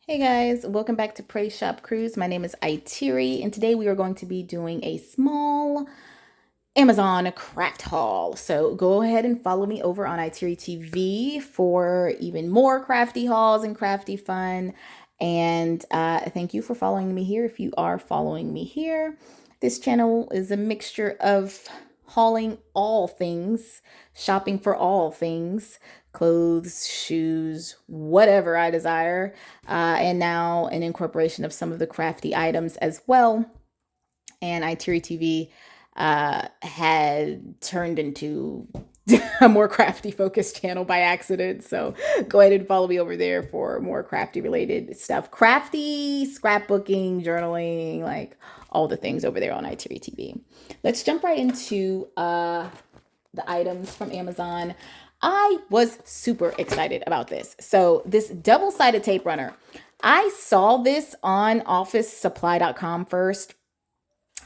Hey guys, welcome back to Pray Shop Cruise. My name is Itiri, and today we are going to be doing a small Amazon craft haul. So go ahead and follow me over on Itiri TV for even more crafty hauls and crafty fun. And thank you for following me here. If you are following me here, this channel is a mixture of hauling all things, shopping for all things, clothes, shoes, whatever I desire, and now an incorporation of some of the crafty items as well. And Itiri TV had turned into a more crafty focused channel by accident. So go ahead and follow me over there for more crafty related stuff. Crafty, scrapbooking, journaling, like all the things over there on Itiri TV. Let's jump right into the items from Amazon. I was super excited about this. So this double-sided tape runner, I saw this on officesupply.com first,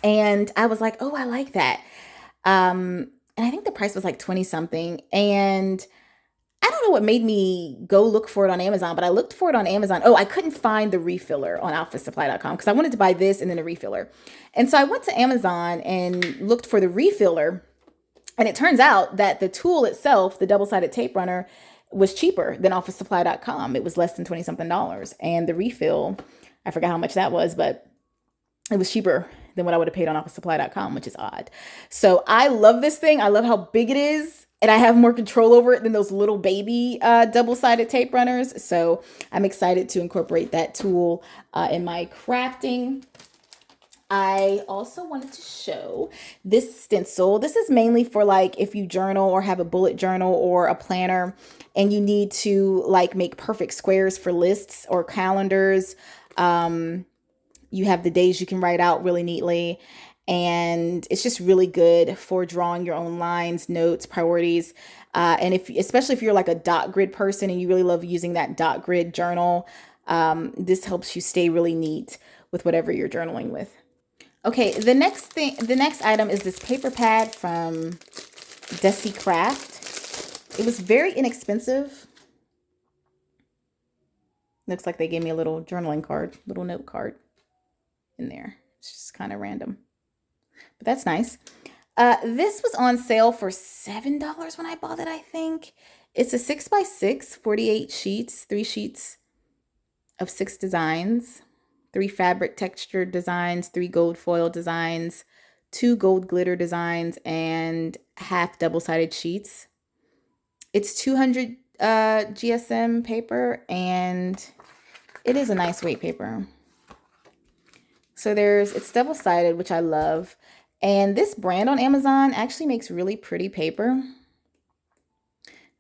and I was like, oh, I like that. And I think the price was like 20 something. And I don't know what made me go look for it on Amazon, but I looked for it on Amazon. Oh, I couldn't find the refiller on officesupply.com because I wanted to buy this and then a refiller. And so I went to Amazon and looked for the refiller. And it turns out that the tool itself, the double-sided tape runner, was cheaper than officesupply.com. It was less than 20 something dollars. And the refill, I forgot how much that was, but it was cheaper than what I would have paid on officesupply.com, which is odd. So I love this thing. I love how big it is. And I have more control over it than those little baby double-sided tape runners. So I'm excited to incorporate that tool in my crafting. I also wanted to show this stencil. This is mainly for like if you journal or have a bullet journal or a planner and you need to like make perfect squares for lists or calendars. You have the days you can write out really neatly. And it's just really good for drawing your own lines, notes, priorities. And especially if you're like a dot grid person and you really love using that dot grid journal, this helps you stay really neat with whatever you're journaling with. Okay, the next item is this paper pad from Desessie Craft. It was very inexpensive. Looks like they gave me a little journaling card, little note card in there. It's just kind of random, but that's nice. This was on sale for $7 when I bought it, I think. It's a 6x6, 48 sheets, 3 sheets of 6 designs. 3 fabric texture designs, 3 gold foil designs, 2 gold glitter designs, and half double-sided sheets. It's 200 GSM paper, and it is a nice weight paper. So it's double-sided, which I love. And this brand on Amazon actually makes really pretty paper.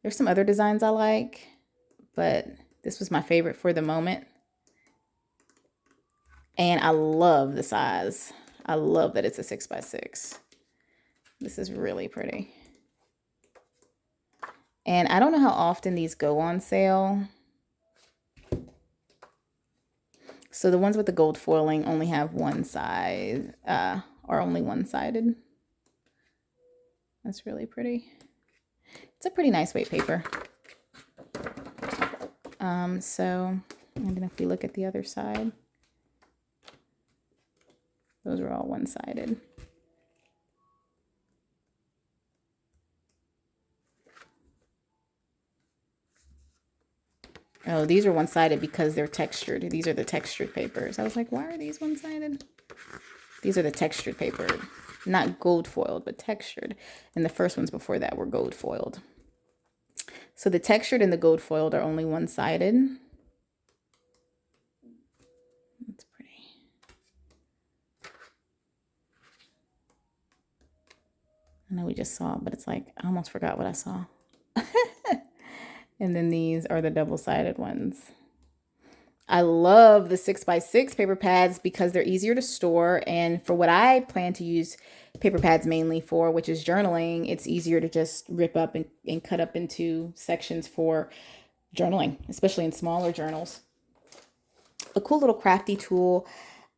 There's some other designs I like, but this was my favorite for the moment. And I love the size. I love that it's a 6x6. This is really pretty. And I don't know how often these go on sale. So the ones with the gold foiling only have one side, are only one-sided. That's really pretty. It's a pretty nice weight paper. So, and then if we look at the other side, those are all one-sided. Oh, these are one-sided because they're textured. These are the textured papers. I was like, why are these one-sided? These are the textured paper. Not gold foiled, but textured. And the first ones before that were gold foiled. So the textured and the gold foiled are only one-sided. That's pretty. I know we just saw it, but it's like, I almost forgot what I saw. And then these are the double-sided ones. I love the 6x6 paper pads because they're easier to store. And for what I plan to use paper pads mainly for, which is journaling, it's easier to just rip up and cut up into sections for journaling, especially in smaller journals. A cool little crafty tool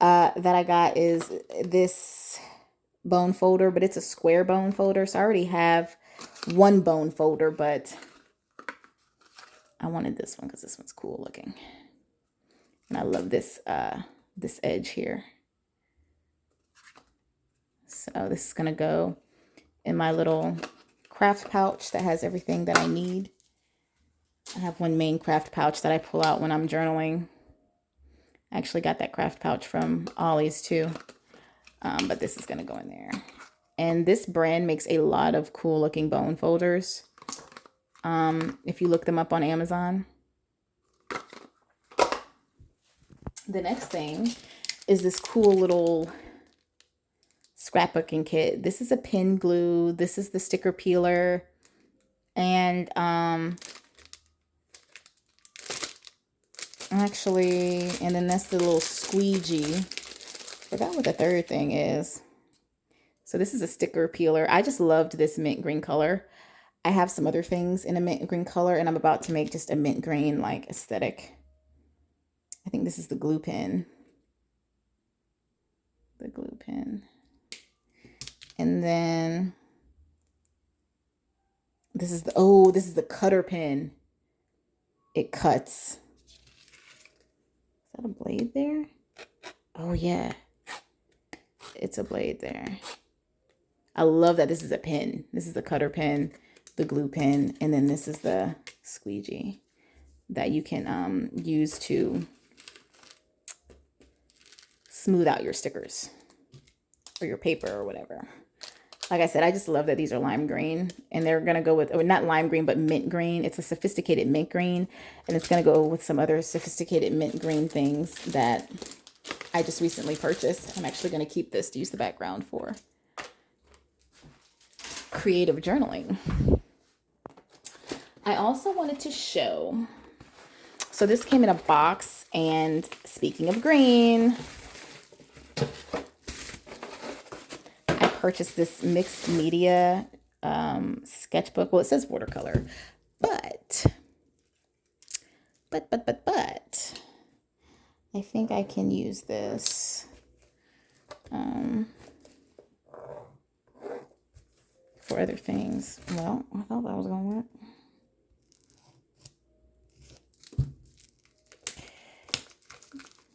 that I got is this bone folder, but it's a square bone folder. So I already have one bone folder, but I wanted this one because this one's cool looking. And I love this this edge here. So this is gonna go in my little craft pouch that has everything that I need. I have one main craft pouch that I pull out when I'm journaling. I actually got that craft pouch from Ollie's too. But this is gonna go in there. And this brand makes a lot of cool looking bone folders. If you look them up on Amazon. The next thing is this cool little scrapbooking kit. This is a pin glue. This is the sticker peeler. And actually, and then that's the little squeegee. Forgot what the third thing is. So this is a sticker peeler. I just loved this mint green color. I have some other things in a mint green color, and I'm about to make just a mint green like aesthetic. I think this is the glue pen. The glue pen. And then this is the, this is the cutter pen. It cuts. Is that a blade there? Oh yeah. It's a blade there. I love that this is a pen. This is the cutter pen, the glue pen, and then this is the squeegee that you can use to smooth out your stickers or your paper or whatever. Like I said, I just love that these are lime green, and they're going to go with, or not lime green, but mint green. It's a sophisticated mint green, and it's going to go with some other sophisticated mint green things that I just recently purchased. I'm actually going to keep this to use the background for creative journaling. I also wanted to show, so this came in a box, and speaking of green, I purchased this mixed media sketchbook. Well, it says watercolor, but I think I can use this for other things. Well, I thought that was gonna work.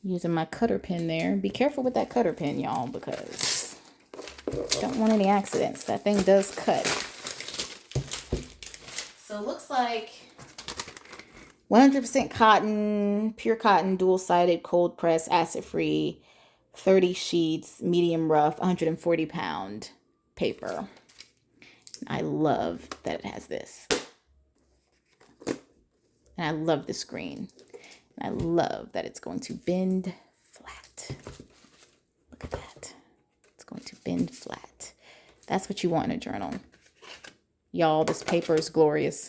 Using my cutter pen there. Be careful with that cutter pen, y'all, because don't want any accidents. That thing does cut. So it looks like 100% cotton, pure cotton, dual-sided, cold press, acid-free, 30 sheets, medium rough, 140-pound paper. I love that it has this. And I love the screen. And I love that it's going to bend flat. Look at that. It's going to bend flat. That's what you want in a journal. Y'all, this paper is glorious.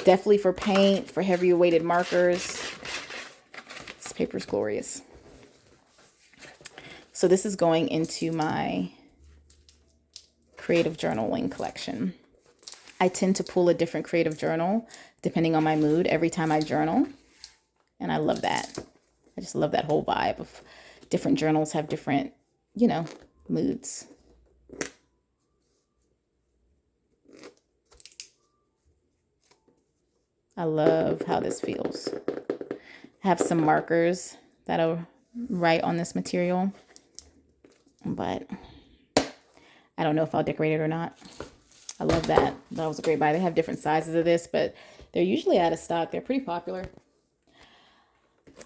Definitely for paint, for heavier weighted markers. This paper is glorious. So this is going into my creative journaling collection. I tend to pull a different creative journal depending on my mood every time I journal. And I love that. I just love that whole vibe of different journals have different, you know, moods. I love how this feels. I have some markers that I'll write on this material, but I don't know if I'll decorate it or not. I love that. That was a great buy. They have different sizes of this, but they're usually out of stock. They're pretty popular.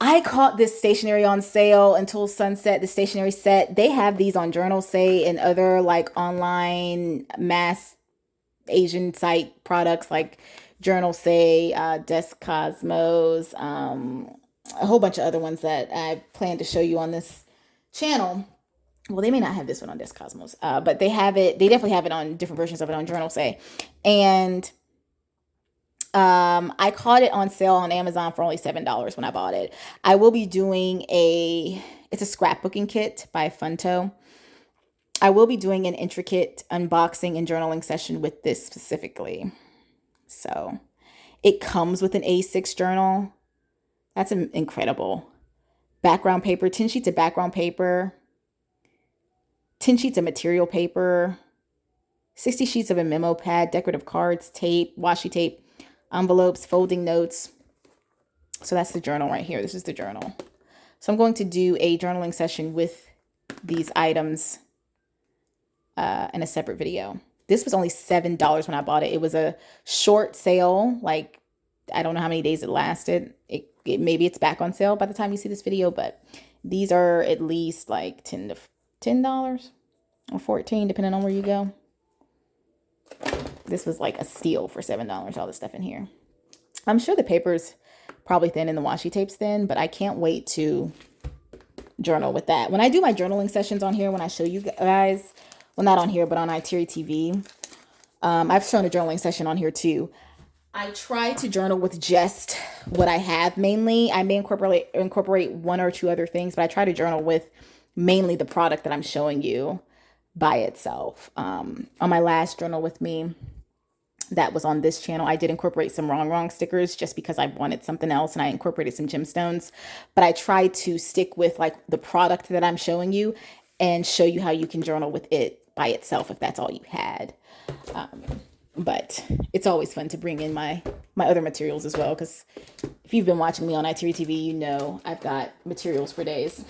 I caught this stationery on sale until sunset, the stationery set. They have these on Journal Say and other like online mass Asian site products like Journal Say, Desk Cosmos, a whole bunch of other ones that I plan to show you on this channel. Well, they may not have this one on Desk Cosmos, but they have it. They definitely have it on different versions of it on Journal Say. And I caught it on sale on Amazon for only $7 when I bought it. I will be doing it's a scrapbooking kit by Funto. I will be doing an intricate unboxing and journaling session with this specifically. So it comes with an A6 journal. That's incredible. Background paper, 10 sheets of background paper, 10 sheets of material paper, 60 sheets of a memo pad, decorative cards, tape, washi tape, envelopes, folding notes, So that's the journal right here. This is the journal. So I'm going to do a journaling session with these items in a separate video. This was only $7 when I bought it. It was a short sale. Like, I don't know how many days it lasted. Maybe it's back on sale by the time you see this video, but these are at least like $10 or $14, depending on where you go. This was like a steal for $7, all this stuff in here. I'm sure the paper's probably thin and the washi tape's thin, but I can't wait to journal with that. When I do my journaling sessions on here, when I show you guys, well, not on here, but on Iteri TV, I've shown a journaling session on here too. I try to journal with just what I have mainly. I may incorporate one or two other things, but I try to journal with mainly the product that I'm showing you by itself. On my last journal with me that was on this channel, I did incorporate some wrong stickers just because I wanted something else, and I incorporated some gemstones, but I try to stick with like the product that I'm showing you and show you how you can journal with it by itself if that's all you had. But it's always fun to bring in my other materials as well, because if you've been watching me on Iteri TV, you know I've got materials for days.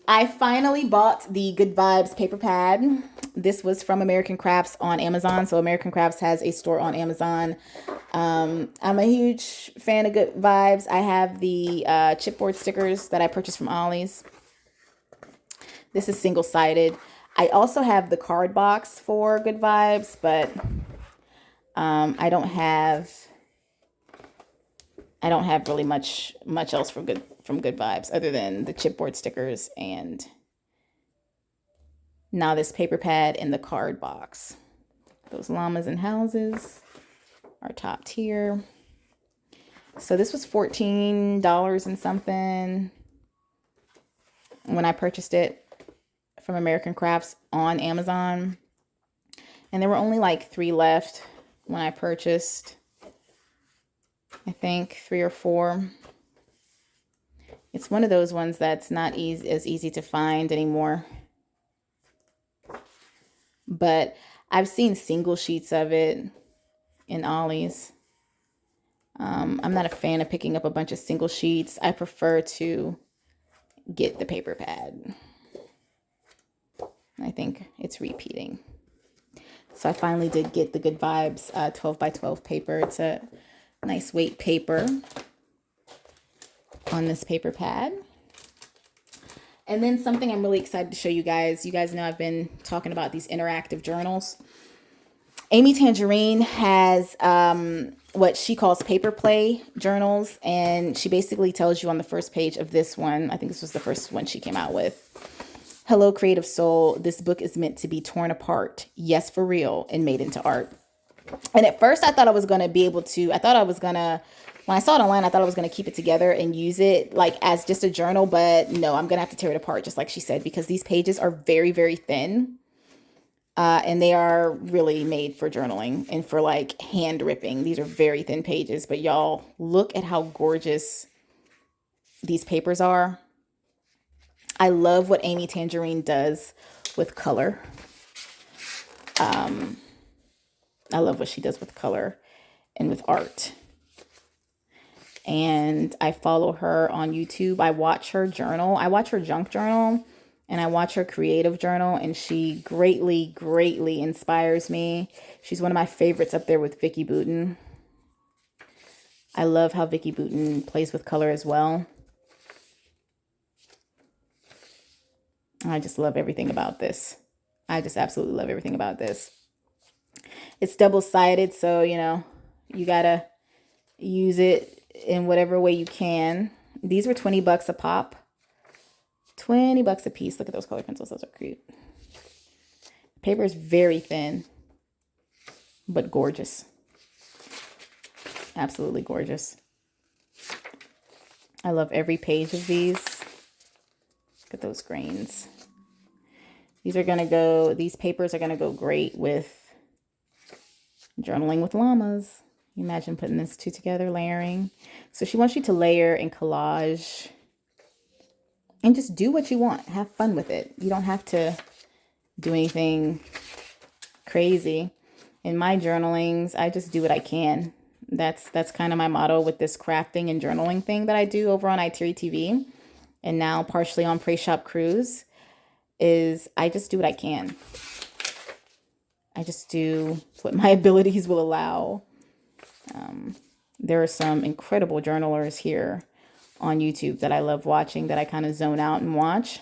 I finally bought the Good Vibes paper pad. This was from American Crafts on Amazon. So American Crafts has a store on Amazon. I'm a huge fan of Good Vibes. I have the chipboard stickers that I purchased from Ollie's. This is single-sided. I also have the card box for Good Vibes, but I don't have really much else from Good Vibes other than the chipboard stickers and now this paper pad and the card box. Those llamas and houses are top tier. So this was $14 and something when I purchased it from American Crafts on Amazon. And there were only like 3 left when I purchased. I think 3 or 4. It's one of those ones that's not as easy to find anymore. But I've seen single sheets of it in Ollie's. I'm not a fan of picking up a bunch of single sheets. I prefer to get the paper pad. I think it's repeating. So I finally did get the Good Vibes 12 by 12 paper. It's a nice weight paper on this paper pad. And then something I'm really excited to show you guys. You guys know I've been talking about these interactive journals. Amy Tangerine has what she calls paper play journals. And she basically tells you on the first page of this one, I think this was the first one she came out with. Hello, creative soul. This book is meant to be torn apart. Yes, for real, and made into art. And at first I thought I was going to be able to, when I saw it online, I thought I was going to keep it together and use it like as just a journal, but no, I'm going to have to tear it apart just like she said, because these pages are very, very thin. And they are really made for journaling and for like hand ripping. These are very thin pages, but y'all look at how gorgeous these papers are. I love what Amy Tangerine does with color. I love what she does with color and with art. And I follow her on YouTube. I watch her journal. I watch her junk journal and I watch her creative journal, and she greatly, greatly inspires me. She's one of my favorites up there with Vicki Boutin. I love how Vicki Boutin plays with color as well. I just love everything about this. I just absolutely love everything about this. It's double-sided, so, you know, you gotta use it in whatever way you can. These were 20 bucks a pop. 20 bucks a piece. Look at those color pencils. Those are cute. Paper is very thin, but gorgeous. Absolutely gorgeous. I love every page of these. Look at those grains. These papers are going to go great with journaling with llamas. You imagine putting these two together, layering. So she wants you to layer and collage and just do what you want. Have fun with it. You don't have to do anything crazy. In my journalings, I just do what I can. That's kind of my motto with this crafting and journaling thing that I do over on ITV and now partially on Pray Shop Cruise is I just do what I can. I just do what my abilities will allow. There are some incredible journalers here on YouTube that I love watching, that I kind of zone out and watch.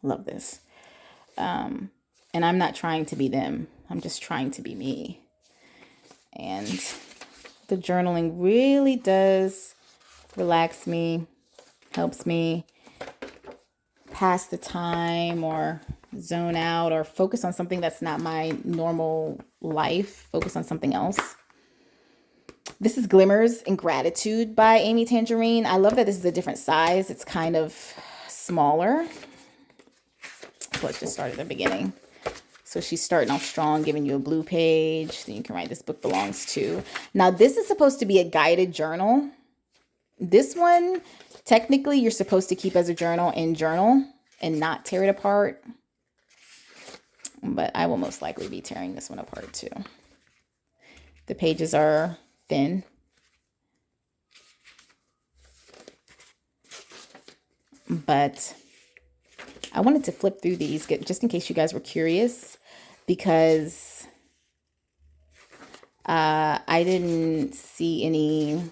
Love this. And I'm not trying to be them. I'm just trying to be me. And the journaling really does relax me, helps me pass the time or zone out or focus on something that's not my normal life, focus on something else. This is Glimmers in Gratitude by Amy Tangerine. I love that this is a different size. It's kind of smaller. So let's just start at the beginning. So she's starting off strong, giving you a blue page. Then you can write this book belongs to. Now, this is supposed to be a guided journal. This one, technically, you're supposed to keep as a journal and not tear it apart. But I will most likely be tearing this one apart too. The pages are thin. But I wanted to flip through these just in case you guys were curious, because I didn't see any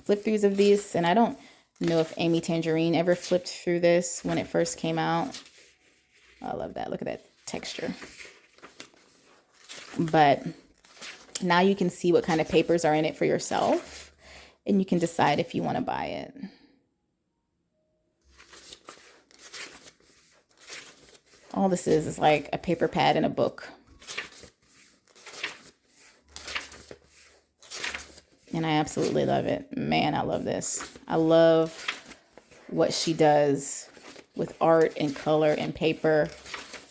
flip throughs of these, and I don't know if Amy Tangerine ever flipped through this when it first came out. I love that. Look at that texture. But now you can see what kind of papers are in it for yourself, and you can decide if you want to buy it. All this is like a paper pad and a book. And I absolutely love it. Man, I love this. I love what she does with art and color and paper.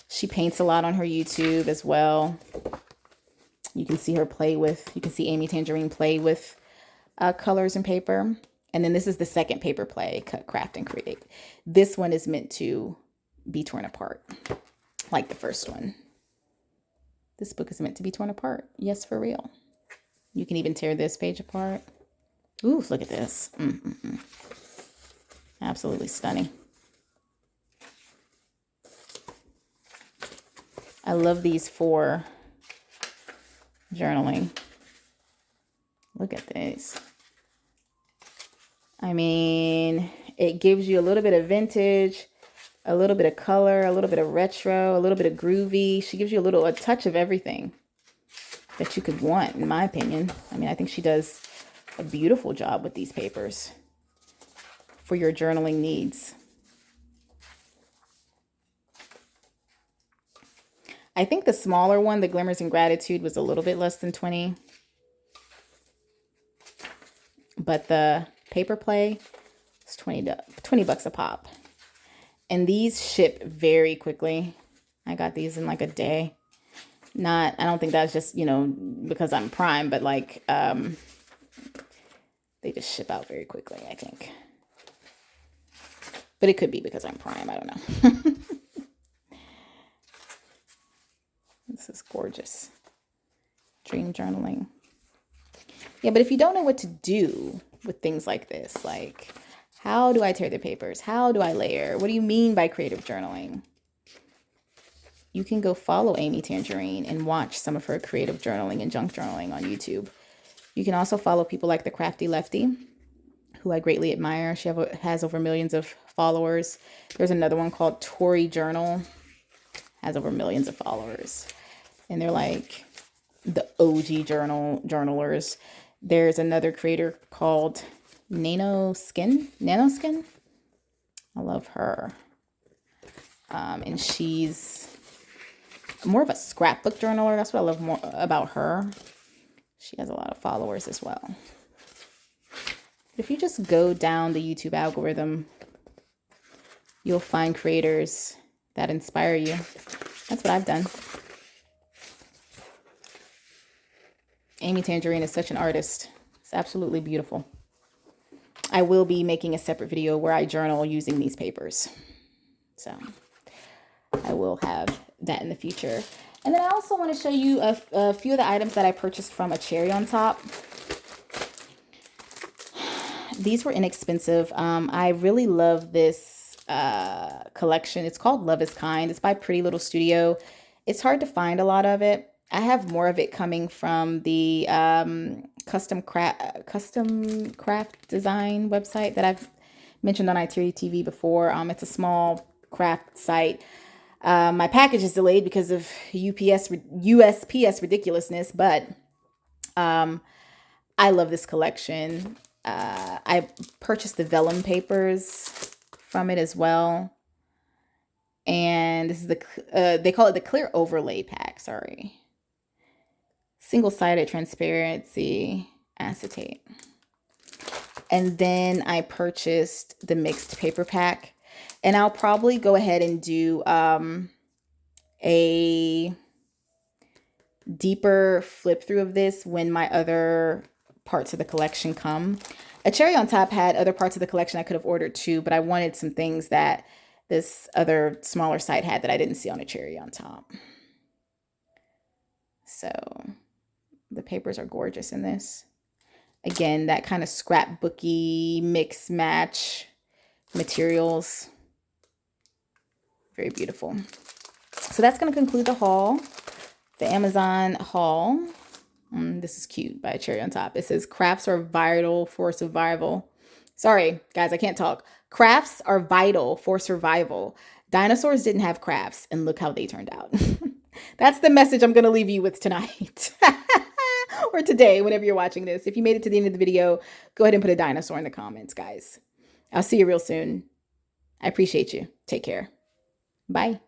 She paints a lot on her YouTube as well. You can see her you can see Amy Tangerine play with colors and paper. And then this is the second paper play, Cut, Craft, and Create. This one is meant to be torn apart, like the first one. This book is meant to be torn apart. Yes, for real. You can even tear this page apart. Ooh, look at this. Absolutely stunning. I love these for journaling. Look at this. I mean, it gives you a little bit of vintage, a little bit of color, a little bit of retro, a little bit of groovy. She gives you a touch of everything that you could want, in my opinion. I mean, I think she does a beautiful job with these papers for your journaling needs. I think the smaller one, the Glimmers in Gratitude, was a little bit less than 20. But the paper play is 20 bucks a pop. And these ship very quickly. I got these in like a day. I don't think that's just, because I'm Prime, but like, they just ship out very quickly, I think. But it could be because I'm Prime, I don't know. This is gorgeous. Dream journaling. Yeah, but if you don't know what to do with things like this, like, how do I tear the papers? How do I layer? What do you mean by creative journaling? You can go follow Amy Tangerine and watch some of her creative journaling and junk journaling on YouTube. You can also follow people like the Crafty Lefty, who I greatly admire. She has over millions of followers. There's another one called Tori Journal, has over millions of followers. And they're like the OG journalers. There's another creator called Nanoskin. I love her. And she's more of a scrapbook journaler. That's what I love more about her. She has a lot of followers as well. If you just go down the YouTube algorithm, you'll find creators that inspire you. That's what I've done. Amy Tangerine is such an artist. It's absolutely beautiful. I will be making a separate video where I journal using these papers. So I will have that in the future. And then I also want to show you a few of the items that I purchased from A Cherry on Top. These were inexpensive. I really love this collection. It's called Love is Kind. It's by Pretty Little Studio. It's hard to find a lot of it. I have more of it coming from the custom craft design website that I've mentioned on ITV before. It's a small craft site. My package is delayed because of USPS ridiculousness, but I love this collection. I purchased the vellum papers from it as well. And this is they call it the clear overlay pack, sorry. Single-sided transparency acetate. And then I purchased the mixed paper pack. And I'll probably go ahead and do a deeper flip through of this when my other parts of the collection come. A Cherry on Top had other parts of the collection I could have ordered too, but I wanted some things that this other smaller site had that I didn't see on a Cherry on Top. So the papers are gorgeous in this. Again, that kind of scrapbooky mix match materials. Very beautiful. So that's going to conclude the haul. The Amazon haul. This is cute by Cherry on Top. It says crafts are vital for survival. Sorry, guys, I can't talk. Crafts are vital for survival. Dinosaurs didn't have crafts, and look how they turned out. That's the message I'm going to leave you with tonight. Or today, whenever you're watching this. If you made it to the end of the video, go ahead and put a dinosaur in the comments, guys. I'll see you real soon. I appreciate you. Take care. Bye.